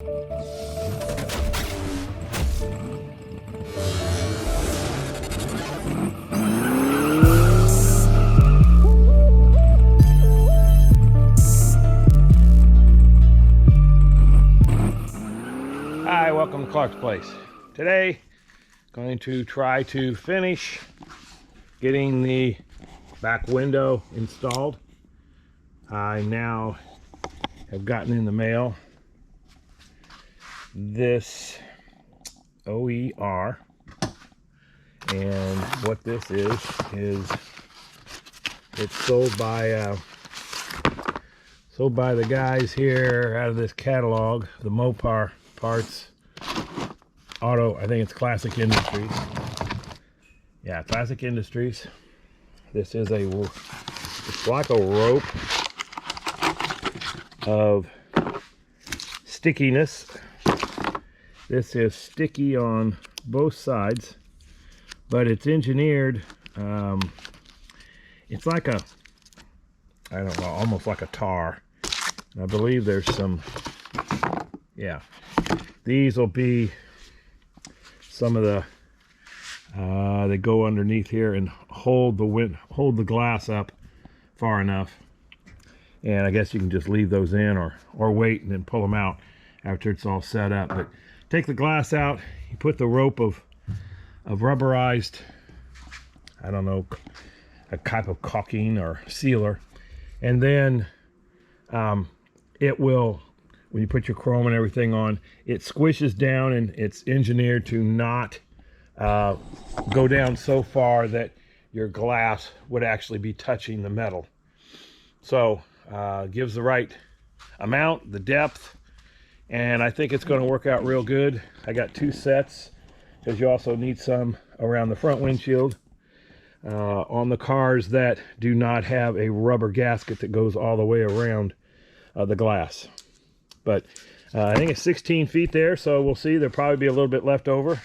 Hi, welcome to Clark's Place. Today, going to try to finish getting the back window installed. I now have gotten in the mail this OER, and what this is it's sold by the guys here out of this catalog, the Mopar Parts Auto. I think it's Classic Industries. Yeah, Classic Industries. This is it's like a rope of stickiness. This is sticky on both sides, but it's engineered. It's like a, I don't know, almost like a tar. I believe there's some, yeah. These will be some of the, they go underneath here and hold the glass up far enough. And I guess you can just leave those in or wait and then pull them out after it's all set up. But take the glass out, you put the rope of rubberized, I don't know, a type of caulking or sealer. And then it will, when you put your chrome and everything on, it squishes down, and it's engineered to not go down so far that your glass would actually be touching the metal. So gives the right amount, the depth, and I think it's going to work out real good. I got 2 sets because you also need some around the front windshield on the cars that do not have a rubber gasket that goes all the way around the glass. But I think it's 16 feet there, so we'll see. There'll probably be a little bit left over.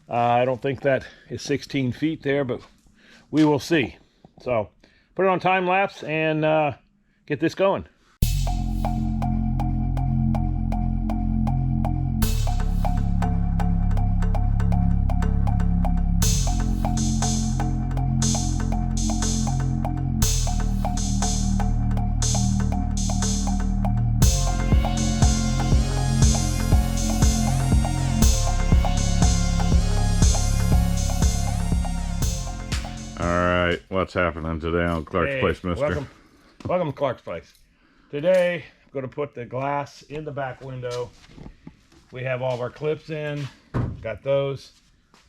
I don't think that is 16 feet there, but we will see. So put it on time lapse and get this going. What's happening today on Clark's Place, mister? Welcome to Clark's Place. Today, I'm going to put the glass in the back window. We have all of our clips in. Got those.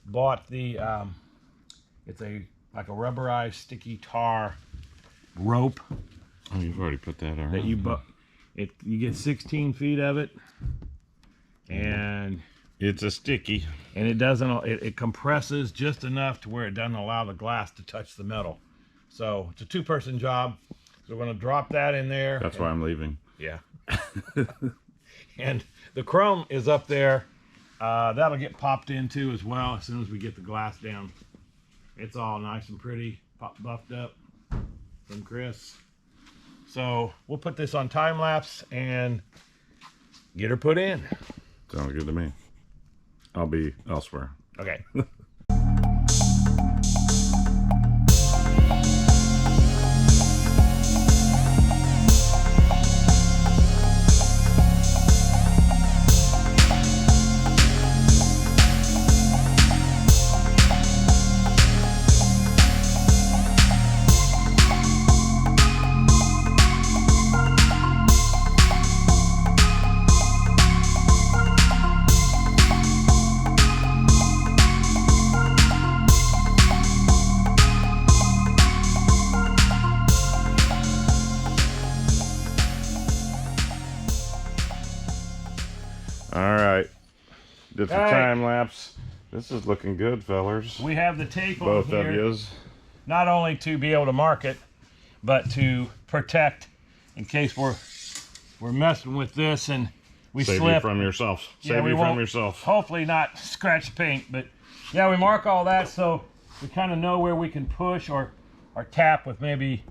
Bought the, it's like a rubberized sticky tar rope. Oh, you've already put that on. That you get 16 feet of it. And it's a sticky, and it compresses just enough to where it doesn't allow the glass to touch the metal. So it's a 2-person job. So we're going to drop that in there. That's why I'm leaving. Yeah. And the chrome is up there. That'll get popped into as well as soon as we get the glass down. It's all nice and pretty, buffed up from Chris. So we'll put this on time lapse and get her put in. Sounds good to me. I'll be elsewhere. Okay. Did the time lapse. This is looking good, fellers. We have the tape both on here, of yous. not only to be able to mark it, but to protect in case we're messing with this and we Save slip. you from yourself. Yeah, Save we you won't, from yourself. hopefully not scratch paint, but yeah, we mark all that so we kind of know where we can push or tap with maybe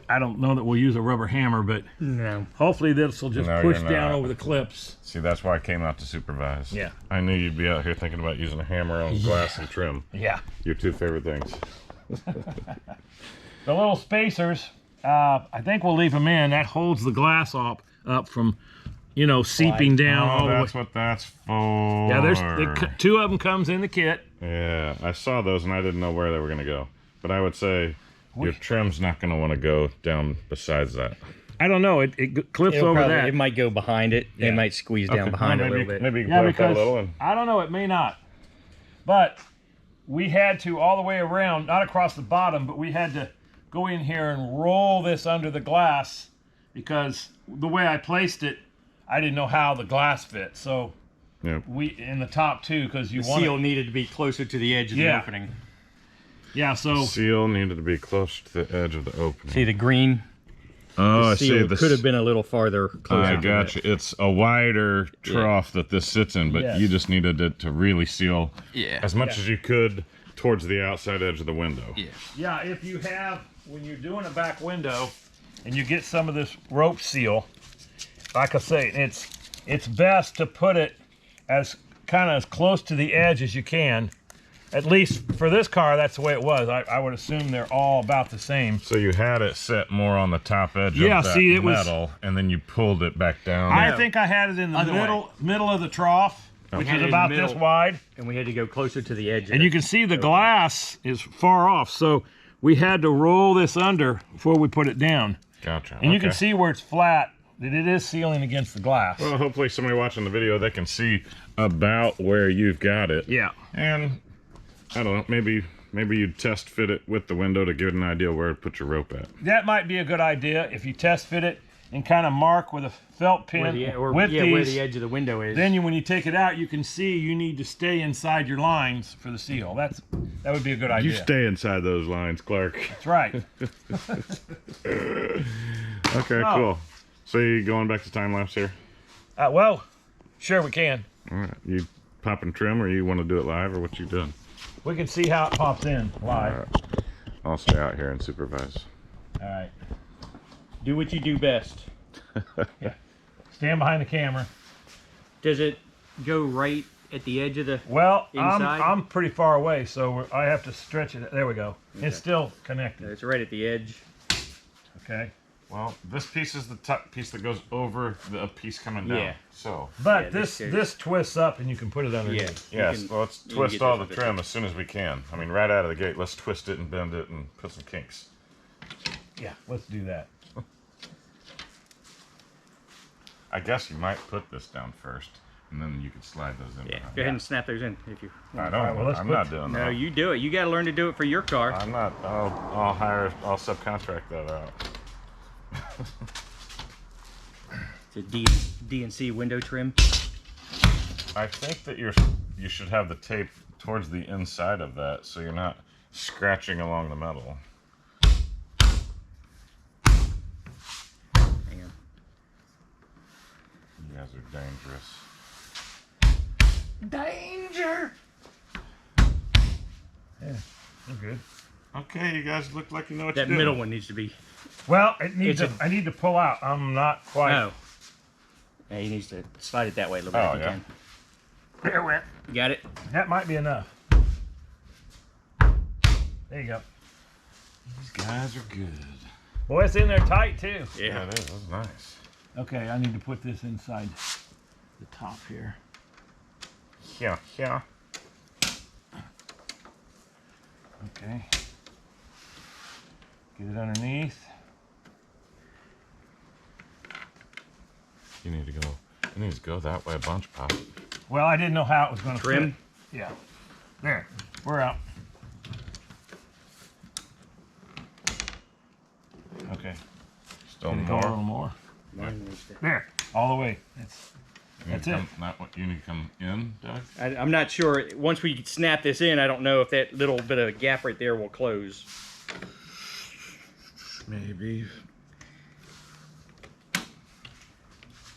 I don't know that we'll use a rubber hammer, but No. hopefully this will just No, push you're down not. over the clips. See, that's why I came out to supervise. Yeah. I knew you'd be out here thinking about using a hammer on glass and trim. Yeah. Your two favorite things. The little spacers, I think we'll leave them in. That holds the glass up from, you know, seeping down all Oh, the way. that's what that's for. Yeah, there's two of them comes in the kit. Yeah, I saw those and I didn't know where they were going to go. But I would say your trim's not going to want to go down besides that. I don't know. It clips over that. It might go behind it. Yeah. It might squeeze down behind it a maybe, little bit. maybe you can Yeah, play with that a because little. And, I don't know. It may not. But we had to all the way around, not across the bottom, but we had to go in here and roll this under the glass because the way I placed it, I didn't know how the glass fit. So yeah. we in the top too, because you The want seal needed to be closer to the edge of the Yeah. opening. Yeah. So Seal needed to be close to the edge of the opening. See the green? Oh, I seal see. This could have been a little farther closer. I to got you. It's a wider trough that this sits in, but Yes. you just needed it to really seal Yeah. as much as you could towards the outside edge of the window. Yeah. yeah, if you have when you're doing a back window and you get some of this rope seal, like I say, it's best to put it as kind of as close to the edge as you can. At least for this car, that's the way it was. I would assume they're all about the same. So you had it set more on the top edge Yeah, of that see, it was- metal, and then you pulled it back down. I think I had it in the Other way. middle of the trough, which Had is it in about the this middle. wide. And we had to go closer to the edge. of And it. you can see the glass is far off, so we had to roll this under before we put it down. Gotcha. And you can okay. see where it's flat, that it is sealing against the glass. Well, hopefully somebody watching the video, they can see about where you've got it. Yeah. And I don't know, maybe you test fit it with the window to get an idea where to put your rope at. That might be a good idea if you test fit it and kind of mark with a felt pin where the, or, with yeah, where these. the edge of the window is. Then when you take it out, you can see you need to stay inside your lines for the seal. That would be a good idea. You stay inside those lines, Clark. That's right. Okay, Oh. cool. So you going back to time lapse here? Well, sure we can. All right. You popping trim, or you want to do it live, or what you doing? We can see how it pops in live. All right. I'll stay out here and supervise. All right. Do what you do best. Stand behind the camera. Does it go right at the edge of the... Well, Inside? I'm pretty far away, so I have to stretch it. There we go. It's still connected. It's right at the edge. Okay. Well, this piece is the top piece that goes over the piece coming down. Yeah. So, But Yeah, this this twists up and you can put it underneath. Yeah. yes, You can- well, let's you can twist get all this the with it. trim as soon as we can. I mean, right out of the gate, let's twist it and bend it and put some kinks. Yeah, let's do that. I guess you might put this down first, and then you could slide those in. Yeah. behind. Go ahead and snap those in if you I want. don't. Alright, well, let's I'm put- not doing No, that. you do it. You got to learn to do it for your car. I'm not. I'll subcontract that out. It's a DNC window trim. I think that you should have the tape towards the inside of that, so you're not scratching along the metal. Hang on. You guys are dangerous. Danger! Yeah, we're good. Okay, you guys look like you know what That you're doing. middle one needs to be... Well, it needs It's I need to pull out. I'm not quite. Oh. Yeah, he needs to slide it that way a little bit Oh, if you yeah. can. There we You got it? That might be enough. There you go. These guys are good. Boy, it's in there tight too. Yeah, it is. That's nice. Okay, I need to put this inside the top here. Yeah, yeah. Okay. Get it underneath. You need to go. It needs to go that way a bunch, Pop. Well, I didn't know how it was going to Trim? fit. Yeah. There. We're out. Okay. Still Can it go a little more. more? Mine needs to- There. All the way. That's You need That's to it. come, not what you need to come in, Doug. I'm not sure. Once we snap this in, I don't know if that little bit of gap right there will close. Maybe.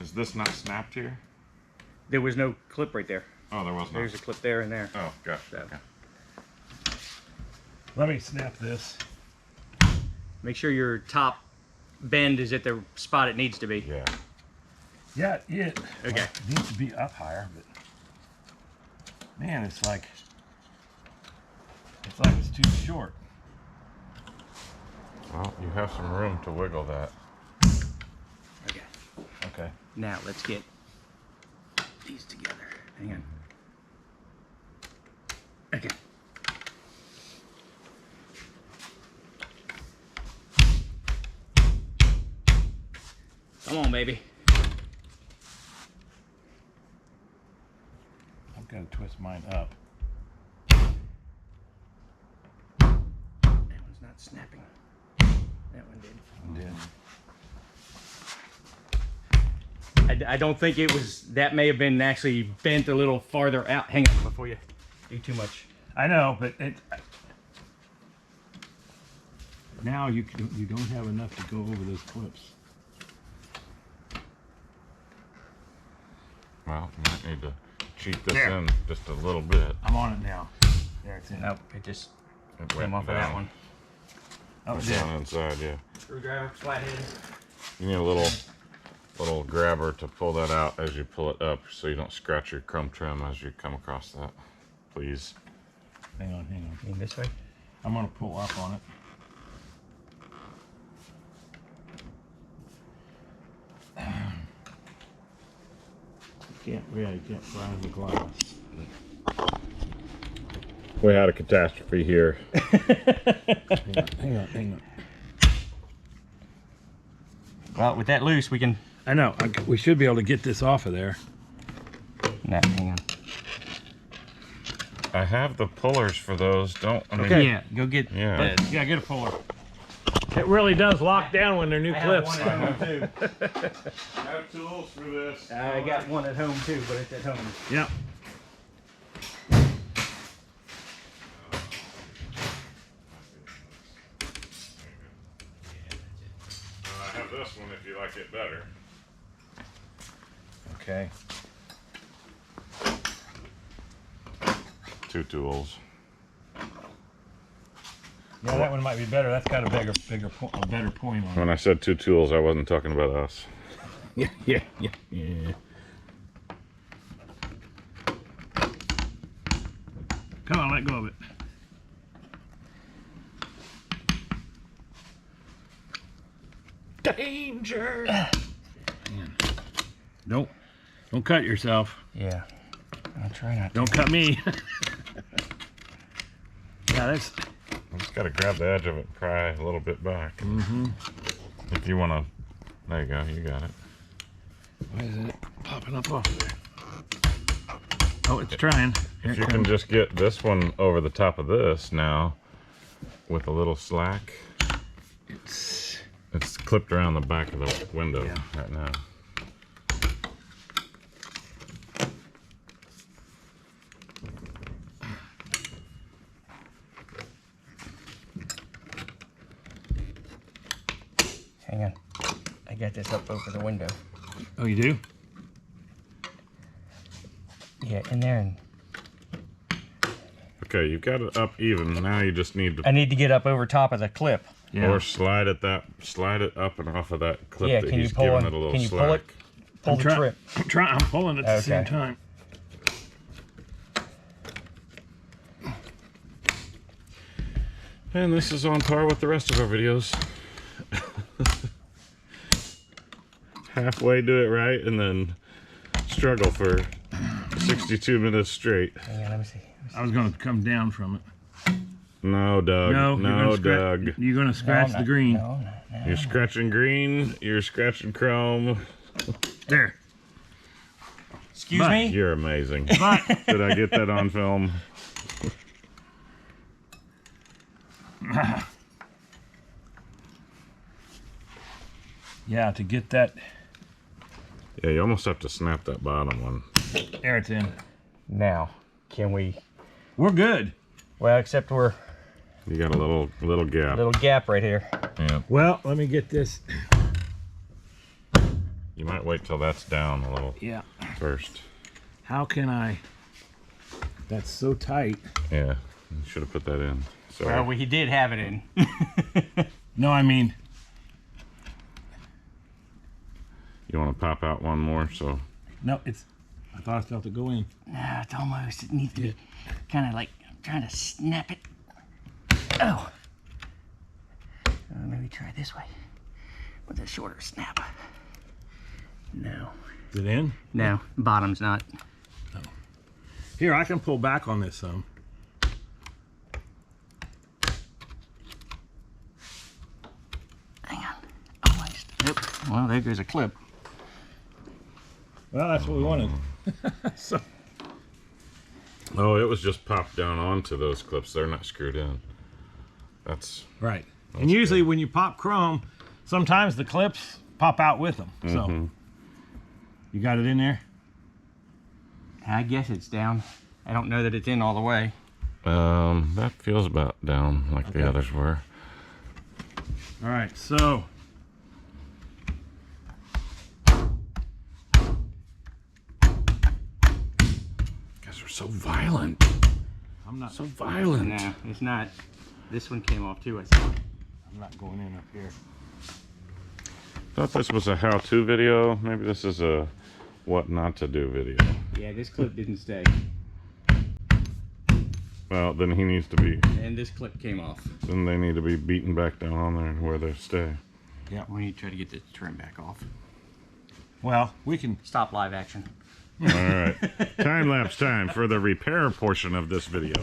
Is this not snapped here? There was no clip right there. Oh, there was not. There's a clip there and there. Oh, gosh. So. Okay. Let me snap this. Make sure your top bend is at the spot it needs to be. Yeah. Yeah, it Okay. needs to be up higher, but man, it's like it's too short. Well, you have some room to wiggle that. Okay. Okay. Now let's get these together. Hang on. Okay. Come on, baby. I've got to twist mine up. That one's not snapping. That one did. I don't think it was. That may have been actually bent a little farther out. Hang on before you do too much. I know, but now you don't have enough to go over those clips. Well, you might need to cheat this There. in just a little bit. I'm on it now. There it's in. Nope, it just It came went off of that down. one. Oh, it It's did. down inside, yeah. Screwdriver, flathead. You need a little grabber to pull that out as you pull it up, so you don't scratch your chrome trim as you come across that. Please. Hang on. In this way. I'm gonna pull up on it. You can't fry the glass. We had a catastrophe here. Hang on. Well, with that loose, we can. I know. We should be able to get this off of there. Nah, hang on. I have the pullers for those. Don't. I mean, Okay. Yeah, go get. Yeah. Yeah, get a puller. It really does lock down when they're new clips. I have one at home too. I have tools for this. I got one at home too, but it's at home. Yep. I have this one if you like it better. Okay. Two tools. Yeah, that one might be better. That's got a better point on it. When I said two tools, I wasn't talking about us. Yeah. Come on, let go of it. Danger! Don't cut yourself. Yeah. I'll try not to. Don't cut me. Yeah, that's. You just got to grab the edge of it and pry a little bit back. Mm-hmm. If you want to. There you go. You got it. Why isn't it popping up off there? Oh, it's trying. Here If it you can comes. just get this one over the top of this now with a little slack. It's clipped around the back of the window Yeah. right now. Hang on. I got this up over the window. Oh, you do? Yeah, in there, and Okay, you've got it up even. Now you just need to I need to get up over top of the clip. Yeah. or slide it up and off of that clip Yeah, that can you he's pull giving it? it a little Can you slack. pull it? Pull the trip. I'm pulling it at the same Okay. time. And this is on par with the rest of our videos. Halfway do it right and then struggle for 62 minutes straight. Hang on, let me see. I was going to come down from it. No, Doug. No, No, Doug. You're going to scratch No, the not- green. No, no. You're scratching green. You're scratching chrome. There. Excuse But- me? You're amazing. But Did I get that on film? yeah, to get that, Yeah, you almost have to snap that bottom one. there it's in. Now, can we? We're good. Well, except we're You got a little gap. little gap right here. Yeah. Well, let me get this. You might wait till that's down a little Yeah. first. How can I? That's so tight. Yeah. You should have put that in. So Well, he did have it in. No, I mean, You want to pop out one more? So no, it's, I thought I still have to go in. No, it's almost, it needs to be kind of like, I'm trying to snap it. Oh. Maybe try this way with a shorter snap. No. Is it in? No, bottom's not. Here, I can pull back on this some. Hang on. Almost. Yep. Well, there goes a clip. Well, that's what we wanted. So, oh, it was just popped down onto those clips. They're not screwed in. That's right. And usually when you pop chrome, sometimes the clips pop out with them. So, you got it in there? I guess it's down. I don't know that it's in all the way. that feels about down like the others were. All right, so Guys are so violent. I'm not So violent. No, it's not. This one came off too, I think. I'm not going in up here. Thought this was a how-to video. Maybe this is a what not to do video. Yeah, this clip didn't stay. Well, then he needs to be. And this clip came off. Then they need to be beaten back down on there where they stay. We need to try to get the trim back off. Well, we can. Stop live action. All right, time lapse time for the repair portion of this video.